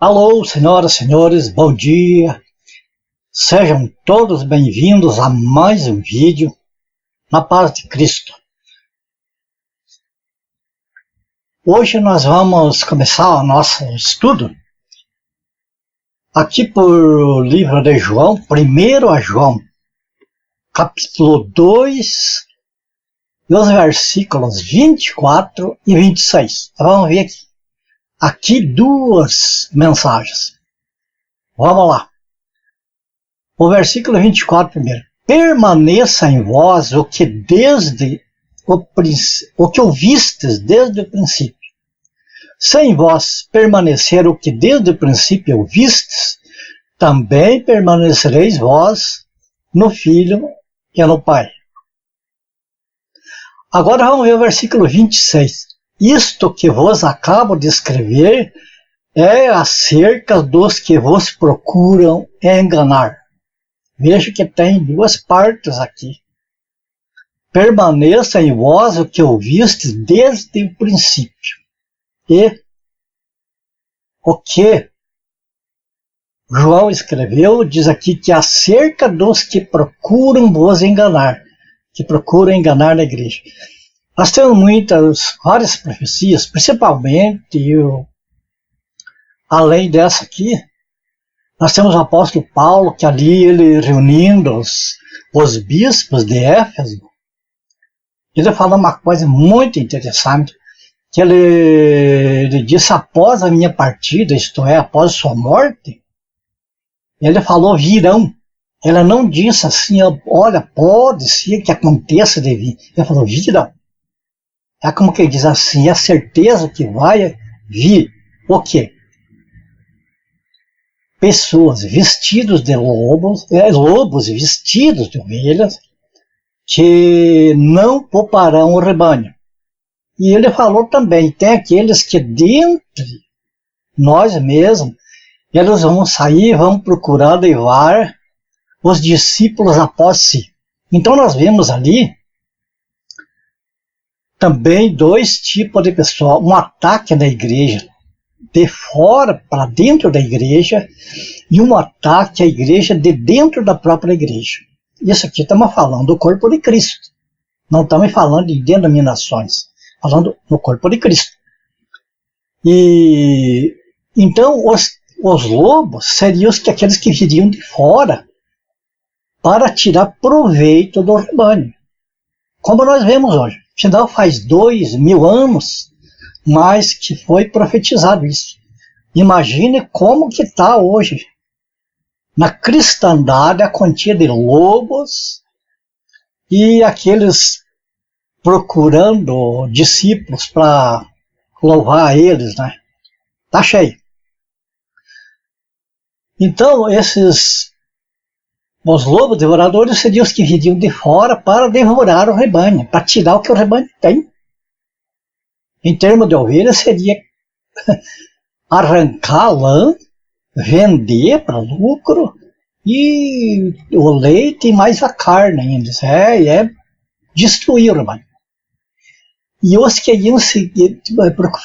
Alô, senhoras e senhores, bom dia. Sejam todos bem-vindos a mais um vídeo na paz de Cristo. Hoje nós vamos começar o nosso estudo aqui por livro de João, 1 João, capítulo 2, e os versículos 24 e 26. Vamos ver aqui duas mensagens. Vamos lá. O versículo 24 primeiro. Permaneça em vós o que ouvistes desde o princípio. Se em vós permanecer o que desde o princípio ouvistes, também permanecereis vós no Filho e no Pai. Agora vamos ver o versículo 26. Isto que vos acabo de escrever é acerca dos que vos procuram enganar. Veja que tem duas partes aqui. Permaneça em vós o que ouvistes desde o princípio. E o que João escreveu diz aqui que acerca dos que procuram vos enganar, que procuram enganar na igreja. Nós temos várias profecias, principalmente, além dessa aqui, nós temos o apóstolo Paulo, que ali ele reunindo os bispos de Éfeso, ele fala uma coisa muito interessante, que ele disse após a minha partida, isto é, após sua morte, ele falou virão. Ele não disse assim, olha, pode ser que aconteça de vir. Ele falou virão. É como que ele diz assim, é certeza que vai vir o quê? Pessoas vestidas de lobos vestidos de ovelhas, que não pouparão o rebanho. E ele falou também, tem aqueles que dentre nós mesmos, eles vão sair, vão procurar levar os discípulos após si. Então nós vemos ali também dois tipos de pessoas, um ataque na igreja, de fora para dentro da igreja, e um ataque à igreja de dentro da própria igreja. Isso aqui estamos falando do corpo de Cristo, não estamos falando de denominações, falando no corpo de Cristo. E então os lobos seriam aqueles que viriam de fora para tirar proveito do rebanho, como nós vemos hoje. Afinal, faz 2000 anos mais que foi profetizado isso. Imagine como que está hoje na cristandade a quantia de lobos e aqueles procurando discípulos para louvar eles, né? Está cheio. Então, os lobos devoradores seriam os que viriam de fora para devorar o rebanho, para tirar o que o rebanho tem. Em termos de ovelha, seria arrancar a lã, vender para lucro, e o leite e mais a carne ainda. É destruir o rebanho. E os que iam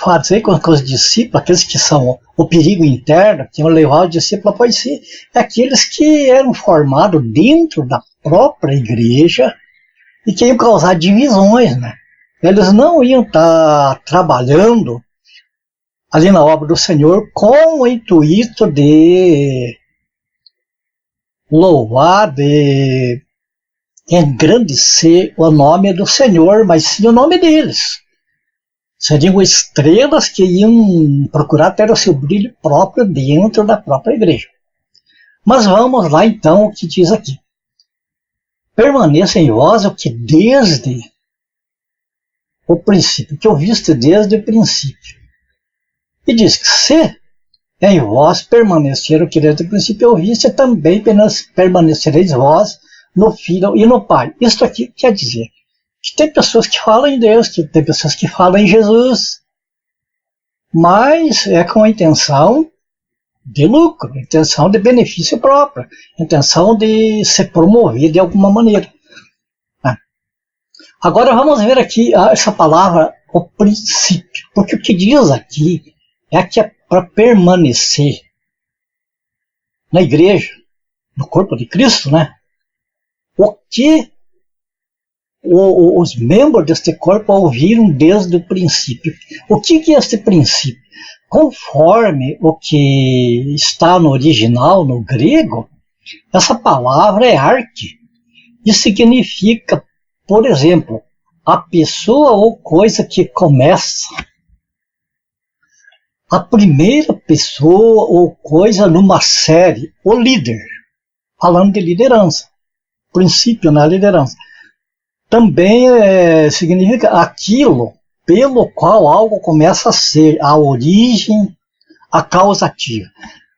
fazer com os discípulos, aqueles que são o perigo interno, que iam levar os discípulos, pode ser aqueles que eram formados dentro da própria igreja e que iam causar divisões, né? Eles não iam estar trabalhando ali na obra do Senhor com o intuito de louvar, de engrandecer o nome do Senhor, mas sim o nome deles. Seriam estrelas que iam procurar ter o seu brilho próprio dentro da própria igreja. Mas vamos lá então o que diz aqui. Permaneça em vós o que desde o princípio, que ouviste desde o princípio. E diz que se em vós permanecer o que desde o princípio ouviste, também permanecereis vós no Filho e no Pai. Isso aqui quer dizer que tem pessoas que falam em Deus, que tem pessoas que falam em Jesus, mas é com a intenção de lucro, intenção de benefício próprio, intenção de se promover de alguma maneira. Agora vamos ver aqui essa palavra, o princípio, porque o que diz aqui é que é para permanecer, na igreja, no corpo de Cristo, né? O que os membros deste corpo ouviram desde o princípio. O que é este princípio? Conforme o que está no original, no grego, essa palavra é arte. E significa, por exemplo, a pessoa ou coisa que começa. A primeira pessoa ou coisa numa série, o líder. Falando de liderança. Princípio na liderança. Também significa aquilo pelo qual algo começa a ser, a origem, a causativa.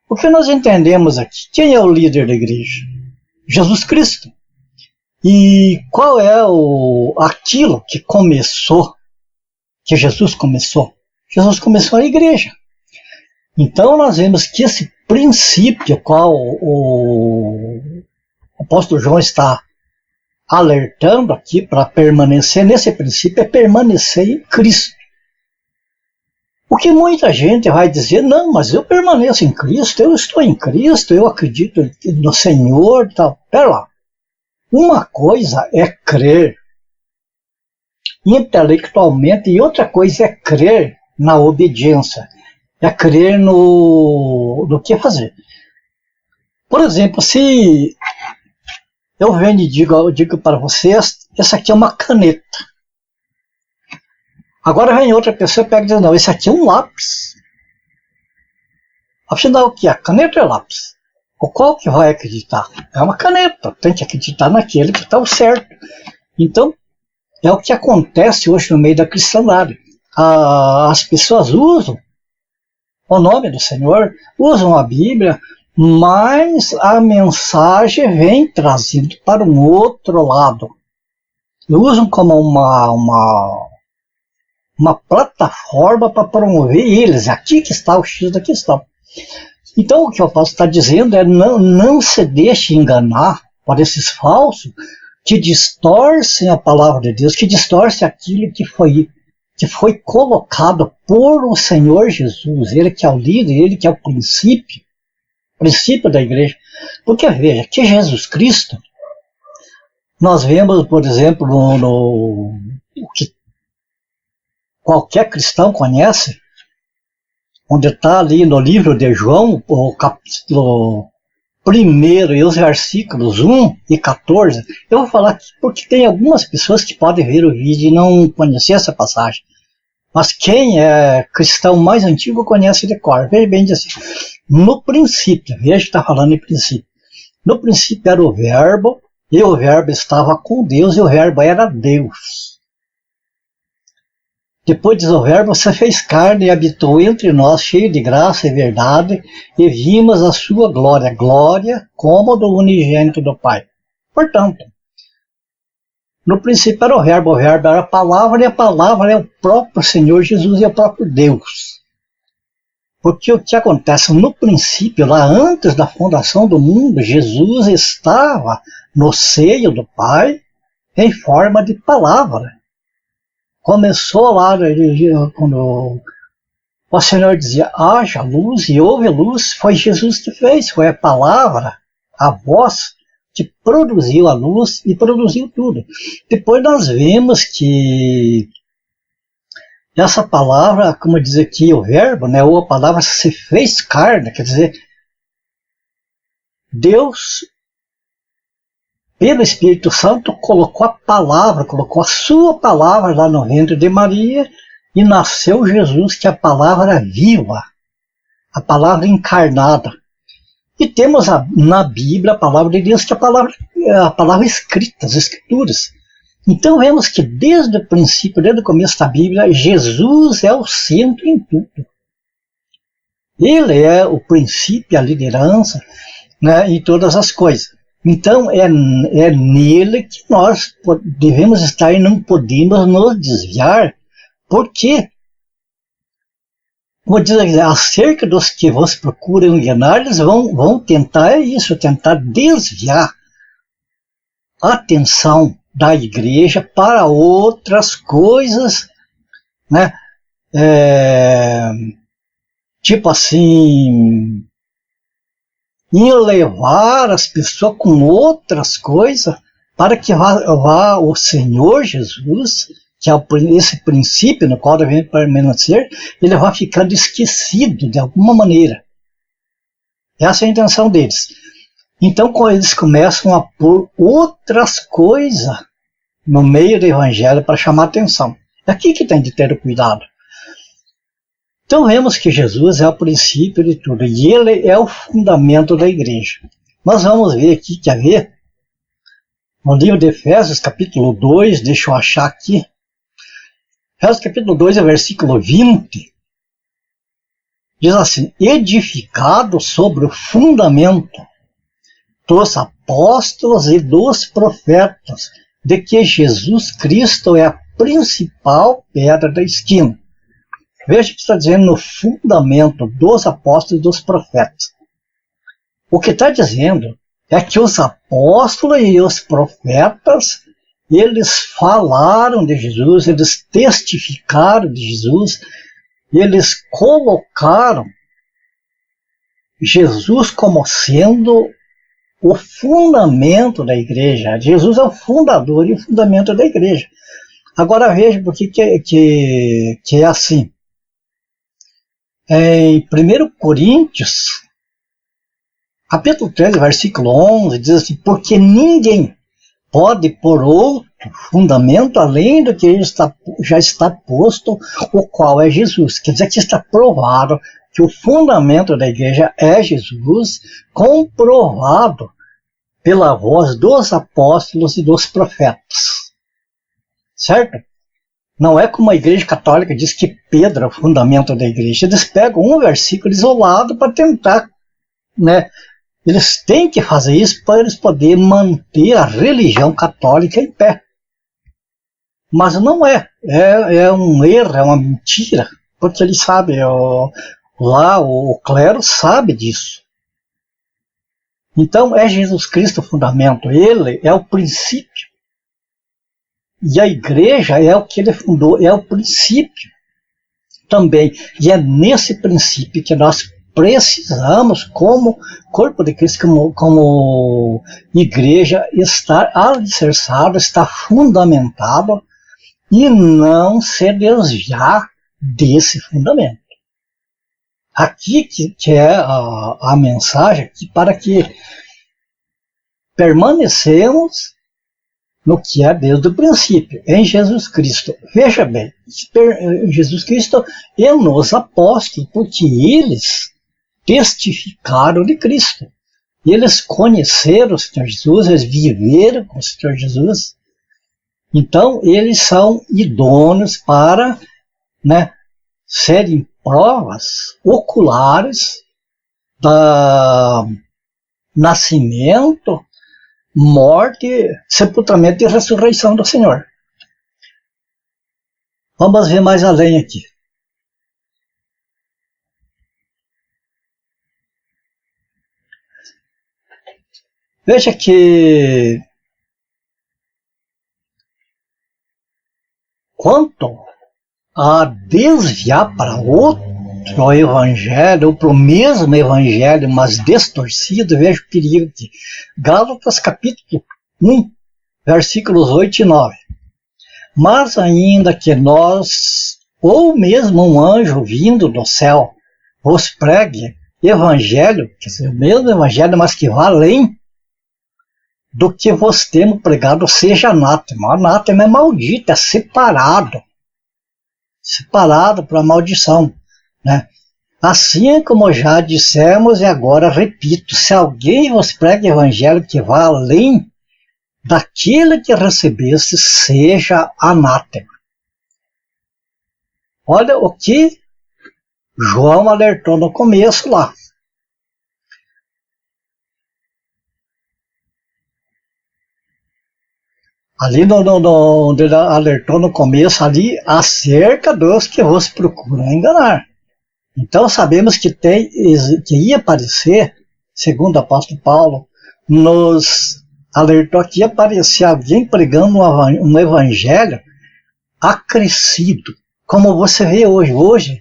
O que nós entendemos aqui? Quem é o líder da igreja? Jesus Cristo. E qual é aquilo que começou, que Jesus começou? Jesus começou a igreja. Então nós vemos que esse princípio, qual o apóstolo João está alertando aqui para permanecer nesse princípio, é permanecer em Cristo. O que muita gente vai dizer, não, mas eu permaneço em Cristo, eu estou em Cristo, eu acredito no Senhor, tal. Pera lá. Uma coisa é crer intelectualmente e outra coisa é crer na obediência, é crer no que fazer. Por exemplo, se eu venho e digo para vocês, essa aqui é uma caneta. Agora vem outra pessoa e pega e diz, não, esse aqui é um lápis. Afinal, o que é? Caneta é lápis. O qual que vai acreditar? É uma caneta, tem que acreditar naquele que está o certo. Então, é o que acontece hoje no meio da cristandade. As pessoas usam o nome do Senhor, usam a Bíblia, mas a mensagem vem trazida para um outro lado. Usam como uma plataforma para promover eles. Aqui que está o X da questão. Então o que eu posso estar dizendo é não se deixe enganar por esses falsos que distorcem a palavra de Deus, que distorcem aquilo que foi colocado por o Senhor Jesus. Ele que é o líder, ele que é o princípio da igreja. Porque veja, que Jesus Cristo, nós vemos, por exemplo, o que qualquer cristão conhece, onde está ali no livro de João, o capítulo 1 e os versículos 1 e 14. Eu vou falar aqui porque tem algumas pessoas que podem ver o vídeo e não conhecer essa passagem. Mas quem é cristão mais antigo conhece de cor. Veja bem, diz assim, no princípio, veja que está falando em princípio. No princípio era o verbo, e o verbo estava com Deus, e o verbo era Deus. Depois diz o verbo, se fez carne e habitou entre nós, cheio de graça e verdade, e vimos a sua glória, glória como do unigênito do Pai. Portanto, no princípio era o verbo era a palavra, e a palavra é o próprio Senhor Jesus e é o próprio Deus. Porque o que acontece no princípio, lá antes da fundação do mundo, Jesus estava no seio do Pai em forma de palavra. Começou lá, quando o Senhor dizia, haja luz e houve luz, foi Jesus que fez, foi a palavra, a voz, que produziu a luz e produziu tudo. Depois nós vemos que essa palavra, como diz aqui o verbo, né, ou a palavra se fez carne, quer dizer, Deus, pelo Espírito Santo, colocou a palavra, colocou a sua palavra lá no ventre de Maria e nasceu Jesus, que é a palavra viva, a palavra encarnada. E temos na Bíblia a palavra de Deus, que é a palavra escrita, as Escrituras. Então vemos que desde o princípio, desde o começo da Bíblia, Jesus é o centro em tudo. Ele é o princípio, a liderança, né, em todas as coisas. Então é nele que nós devemos estar e não podemos nos desviar, porque, como diz, acerca dos que vos procuram enganar, eles vão tentar tentar desviar a atenção da igreja para outras coisas, né? Tipo assim, em levar as pessoas com outras coisas para que vá o Senhor Jesus, que é esse princípio no qual devemos permanecer, ele vai ficando esquecido de alguma maneira. Essa é a intenção deles. Então, quando eles começam a pôr outras coisas no meio do evangelho para chamar atenção. É aqui que tem de ter o cuidado. Então vemos que Jesus é o princípio de tudo, e ele é o fundamento da igreja. Nós vamos ver aqui, quer ver? No livro de Efésios, capítulo 2, deixa eu achar aqui. Efésios, capítulo 2, versículo 20. Diz assim: edificado sobre o fundamento dos apóstolos e dos profetas, de que Jesus Cristo é a principal pedra da esquina. Veja que está dizendo no fundamento dos apóstolos e dos profetas. O que está dizendo é que os apóstolos e os profetas, eles falaram de Jesus, eles testificaram de Jesus, eles colocaram Jesus como sendo o fundamento da igreja. Jesus é o fundador e o fundamento da igreja. Agora veja por que é assim. Em 1 Coríntios, capítulo 13, versículo 11, diz assim: porque ninguém pode pôr outro fundamento além do que já está posto, o qual é Jesus. Quer dizer que está provado que o fundamento da igreja é Jesus, comprovado pela voz dos apóstolos e dos profetas. Certo? Não é como a igreja católica diz que Pedro é o fundamento da igreja. Eles pegam um versículo isolado para tentar, né? Eles têm que fazer isso para eles poderem manter a religião católica em pé. Mas não é. É um erro, é uma mentira. Porque eles sabem, lá o clero sabe disso. Então é Jesus Cristo o fundamento. Ele é o princípio. E a igreja é o que ele fundou, é o princípio também. E é nesse princípio que nós precisamos, como corpo de Cristo, como igreja, estar alicerçado, estar fundamentado e não se desviar desse fundamento. Aqui que é a mensagem, aqui, para que permanecemos no que é desde o princípio, em Jesus Cristo. Veja bem, Jesus Cristo e nos apóstolos, porque eles testificaram de Cristo. Eles conheceram o Senhor Jesus, eles viveram com o Senhor Jesus. Então, eles são idôneos para, né, serem provas oculares do nascimento, morte, sepultamento e ressurreição do Senhor. Vamos ver mais além aqui. Veja que quanto a desviar para outro evangelho, ou para o mesmo evangelho, mas distorcido, veja o perigo aqui. Gálatas capítulo 1, versículos 8 e 9. Mas ainda que nós, ou mesmo um anjo vindo do céu, vos pregue evangelho, quer dizer, o mesmo evangelho, mas que vá além do que vos temos pregado, seja anátema. Anátema é maldito, é separado para a maldição. Né? Assim como já dissemos e agora repito, se alguém vos prega evangelho que vá além daquele que recebeste, seja anátema. Olha o que João alertou no começo lá. Ali onde ele alertou no começo, ali acerca dos que vos procuram enganar. Então sabemos que ia aparecer, segundo o apóstolo Paulo, nos alertou que ia aparecer alguém pregando um evangelho acrescido, como você vê hoje. Hoje,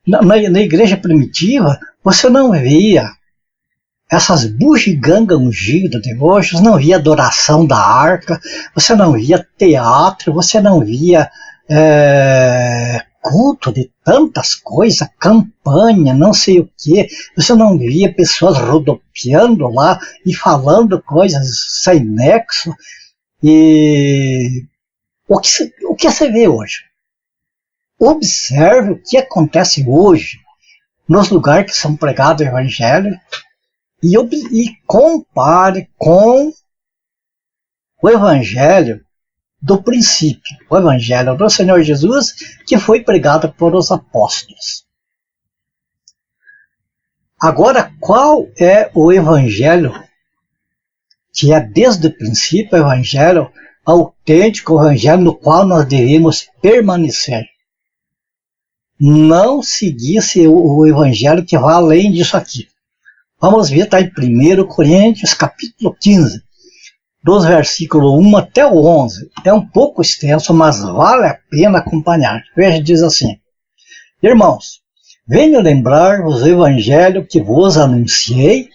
na igreja primitiva, você não via essas bugigangas ungidas de hoje, você não via adoração da arca, você não via teatro, você não via culto de tantas coisas, campanha, não sei o que, você não via pessoas rodopiando lá e falando coisas sem nexo. E o que você vê hoje? Observe o que acontece hoje nos lugares que são pregados o evangelho e compare com o evangelho do princípio, o evangelho do Senhor Jesus, que foi pregado por os apóstolos. Agora, qual é o evangelho que é desde o princípio o evangelho autêntico, o evangelho no qual nós devemos permanecer? Não seguisse o evangelho que vai além disso aqui. Vamos ver, está em 1 Coríntios, capítulo 15, dos versículos 1 até o 11. É um pouco extenso, mas vale a pena acompanhar. Veja, diz assim: Irmãos, venho lembrar-vos o evangelho que vos anunciei,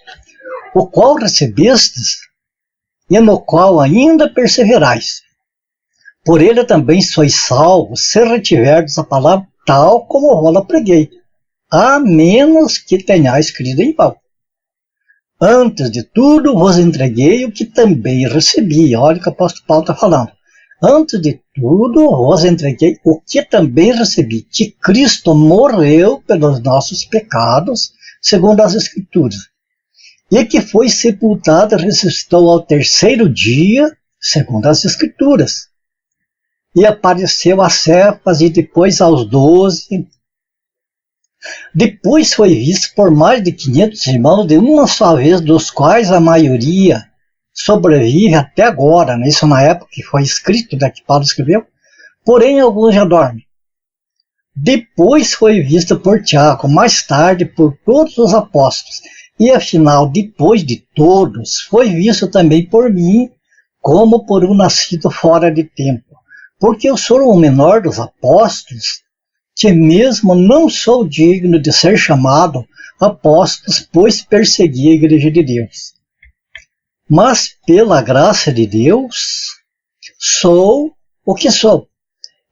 o qual recebestes e no qual ainda perseverais. Por ele também sois salvos, se retiverdes a palavra tal como vos a preguei, a menos que tenhais crido em vão. Antes de tudo, vos entreguei o que também recebi. Olha o que o apóstolo Paulo está falando. Antes de tudo, vos entreguei o que também recebi, que Cristo morreu pelos nossos pecados, segundo as Escrituras, e que foi sepultado e ressuscitou ao terceiro dia, segundo as Escrituras, e apareceu a Cefas e depois aos 12. Depois foi visto por mais de 500 irmãos de uma só vez, dos quais a maioria sobrevive até agora, né? Isso na época que foi escrito, né, que Paulo escreveu, porém alguns já dormem. Depois foi visto por Tiago, mais tarde por todos os apóstolos, e afinal, depois de todos, foi visto também por mim, como por um nascido fora de tempo, porque eu sou o menor dos apóstolos, que mesmo não sou digno de ser chamado apóstolo, pois persegui a igreja de Deus. Mas pela graça de Deus, sou o que sou.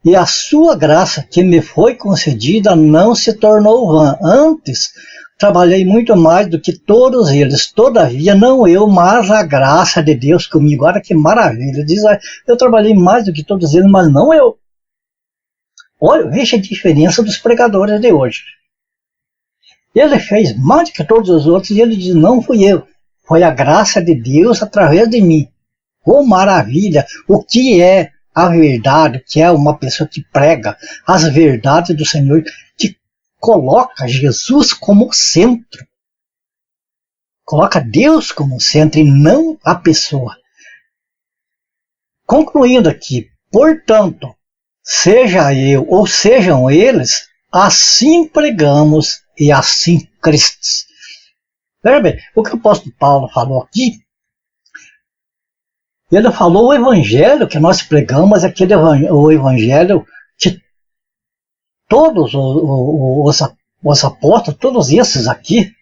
E a sua graça que me foi concedida não se tornou vã. Antes, trabalhei muito mais do que todos eles. Todavia, não eu, mas a graça de Deus comigo. Olha que maravilha. Diz, eu trabalhei mais do que todos eles, mas não eu. Olha, veja a diferença dos pregadores de hoje. Ele fez mais do que todos os outros e ele diz, não fui eu. Foi a graça de Deus através de mim. Oh, maravilha! O que é a verdade? O que é uma pessoa que prega as verdades do Senhor, que coloca Jesus como centro. Coloca Deus como centro e não a pessoa. Concluindo aqui, portanto, seja eu ou sejam eles, assim pregamos e assim crestes. Veja bem, o que o apóstolo Paulo falou aqui, ele falou o evangelho que nós pregamos, aquele o evangelho que todos os apóstolos, todos esses aqui,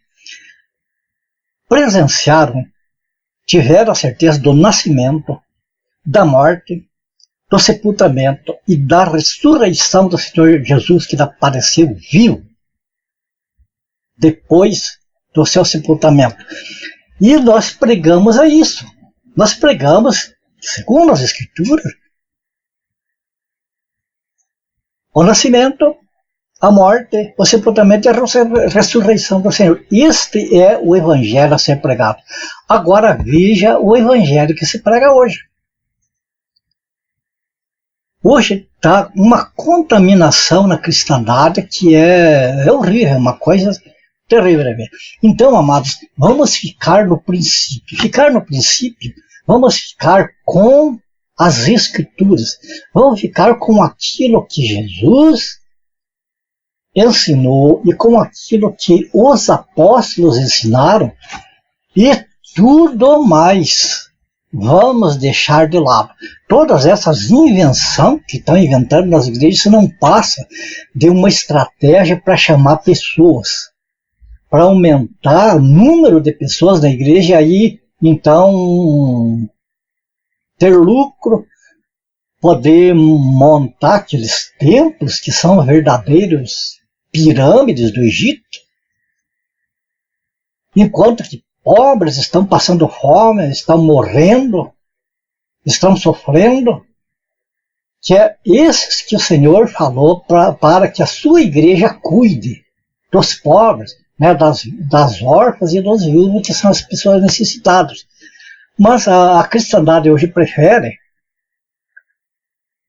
presenciaram, tiveram a certeza do nascimento, da morte, do sepultamento e da ressurreição do Senhor Jesus, que apareceu vivo depois do seu sepultamento. E nós pregamos a isso. Nós pregamos, segundo as Escrituras, o nascimento, a morte, o sepultamento e a ressurreição do Senhor. Este é o evangelho a ser pregado. Agora veja o evangelho que se prega hoje. Hoje está uma contaminação na cristandade que é horrível, uma coisa terrível. Então, amados, vamos ficar no princípio. Ficar no princípio, vamos ficar com as Escrituras. Vamos ficar com aquilo que Jesus ensinou e com aquilo que os apóstolos ensinaram e tudo mais. Vamos deixar de lado. Todas essas invenções que estão inventando nas igrejas, isso não passa de uma estratégia para chamar pessoas. para aumentar o número de pessoas na igreja e aí, então, ter lucro, poder montar aqueles templos que são verdadeiros pirâmides do Egito, enquanto que pobres estão passando fome, estão morrendo, estão sofrendo, que é esses que o Senhor falou para que a sua igreja cuide dos pobres, né, das órfãs e dos viúvos, que são as pessoas necessitadas. Mas a cristandade hoje prefere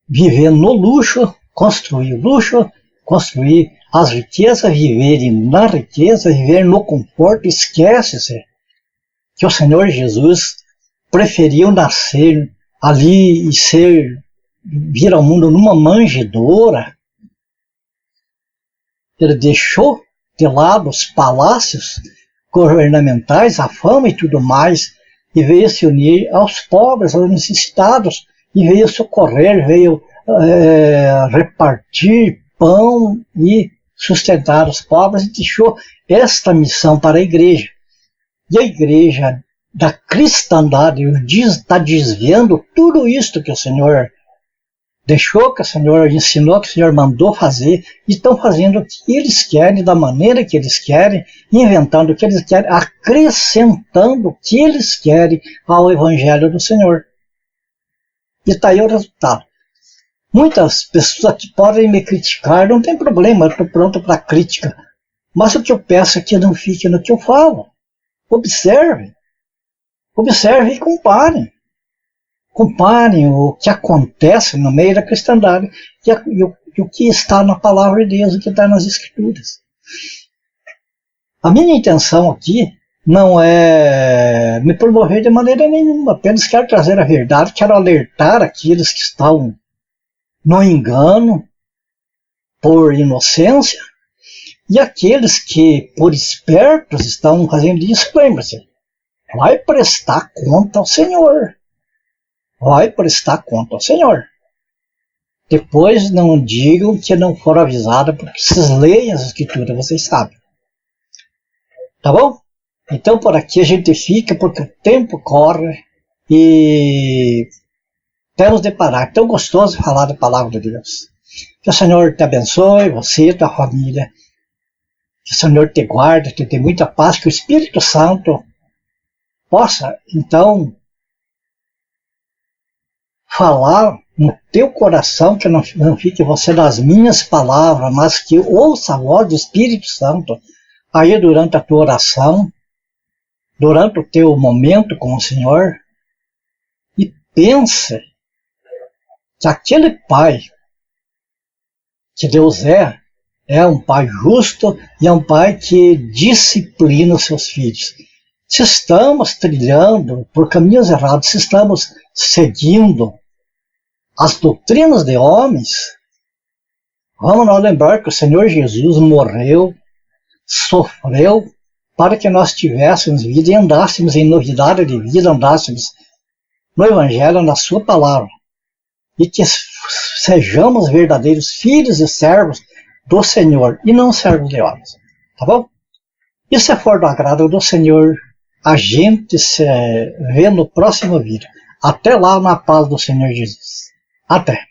viver no luxo, construir as riquezas, viverem na riqueza, viver no conforto. Esquece-se que o Senhor Jesus preferiu nascer ali e vir ao mundo numa manjedoura. Ele deixou de lado os palácios governamentais, a fama e tudo mais, e veio se unir aos pobres, aos necessitados, e veio socorrer, veio repartir pão e sustentar os pobres, e deixou esta missão para a igreja. E a igreja da cristandade está desviando tudo isto que o Senhor deixou, que o Senhor ensinou, que o Senhor mandou fazer, e estão fazendo o que eles querem, da maneira que eles querem, inventando o que eles querem, acrescentando o que eles querem ao Evangelho do Senhor. E está aí o resultado. Muitas pessoas aqui podem me criticar, não tem problema, eu estou pronto para crítica. Mas o que eu peço é que não fique no que eu falo. Observe e comparem. Comparem o que acontece no meio da cristandade e o que está na palavra de Deus, o que está nas Escrituras. A minha intenção aqui não é me promover de maneira nenhuma, apenas quero trazer a verdade, quero alertar aqueles que estão no engano, por inocência, e aqueles que, por espertos, estão fazendo isso. Lembre-se, vai prestar conta ao Senhor. Vai prestar conta ao Senhor. Depois não digam que não foram avisados, porque vocês leem as Escrituras, vocês sabem. Tá bom? Então por aqui a gente fica, porque o tempo corre e temos de parar. Tão gostoso falar da palavra de Deus. Que o Senhor te abençoe, você e tua família. Que o Senhor te guarde, te dê muita paz, que o Espírito Santo possa, então, falar no teu coração, que não fique você das minhas palavras, mas que ouça a voz do Espírito Santo aí durante a tua oração, durante o teu momento com o Senhor, e pense que aquele Pai que Deus é um Pai justo e é um Pai que disciplina os seus filhos. Se estamos trilhando por caminhos errados, se estamos seguindo as doutrinas de homens, vamos nós lembrar que o Senhor Jesus morreu, sofreu, para que nós tivéssemos vida e andássemos em novidade de vida, andássemos no Evangelho, na sua palavra. E que sejamos verdadeiros filhos e servos do Senhor, e não servos de homens. Tá bom? E se for do agrado do Senhor, a gente se vê no próximo vídeo. Até lá, na paz do Senhor Jesus. Até!